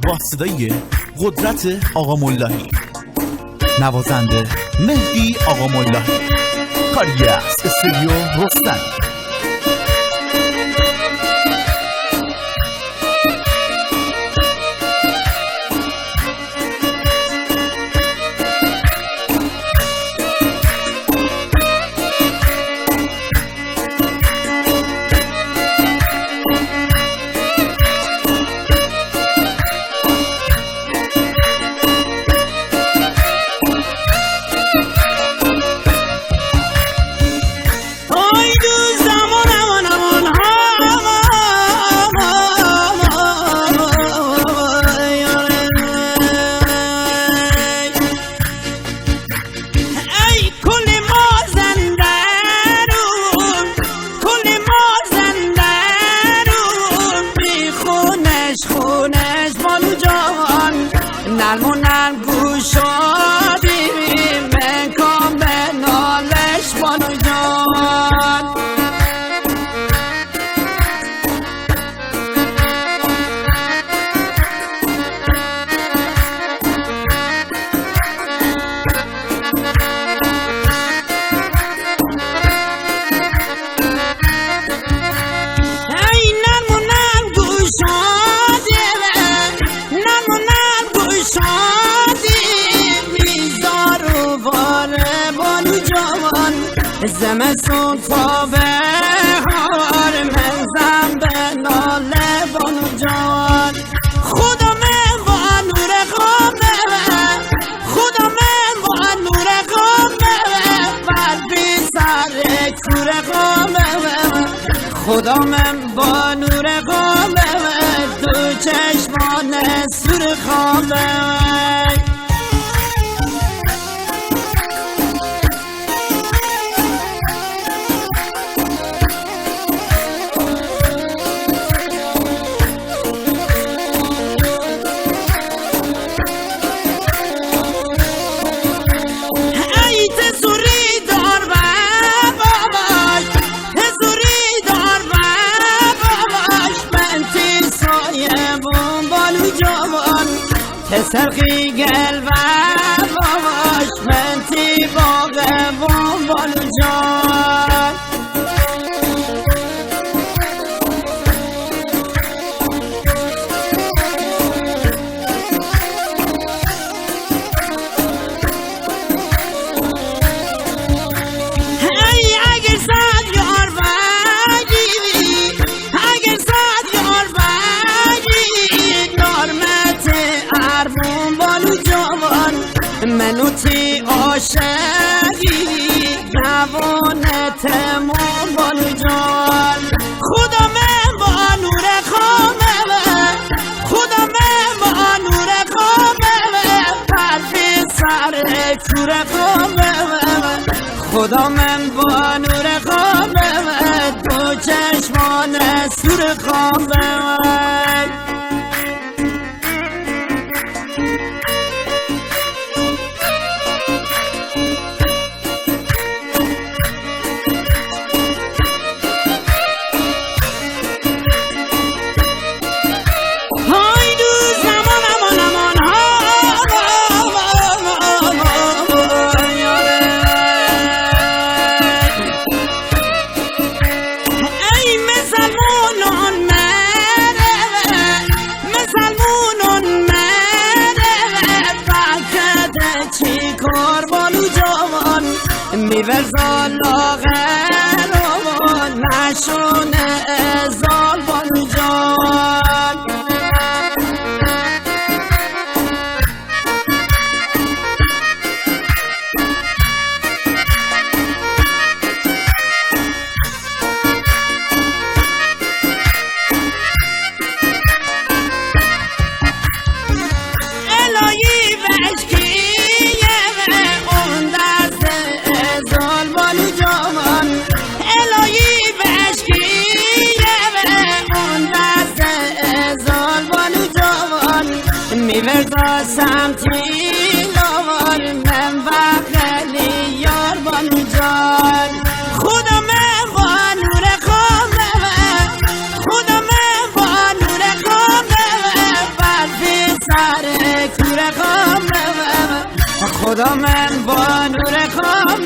با صدای قدرت آقا ملایی، نوازنده مهدی آقا ملایی، کاری از استودیو رستمی. نرمونن گوشادی من کام به نالش بانو جان. ای نرمونن گوشادی زمستون تا بهار من زن به ناله بانو جان. خدا من با نور قامه، خدا من با نور قامه بر بی سر کور قامه، خدا من با نور قامه دو چشمان سور قامه. سرقی گل و باش من تی باغ بانو جان. ای اگر صد یار بگی، اگر صد یار بگی نارمت اربون بانو جوان منو تی عاشقی جوانتمون بانو جان. خدا من با نور قامه، خدا من با نور قامه پرفی سر کور قامه، خدا من با نور قامه دو چشمان سور قامه. می‌ورزان لاغر و نشونه ازال بانو جان. الهی وشکیه اون دست ازال بانو جان. الهی وشکیه اون دست ازال بانو جان. می‌ورزا سمتی لوار من و خیلی یار بانو جان. خدا من با نور قامه، خدا من با نور قامه خدا من با نور خامه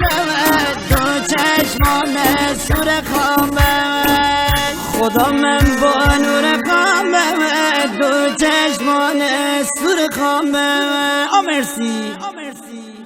دو چشمان سور خامه خدا من با نور خامه دو چشمان سور خامه مرسی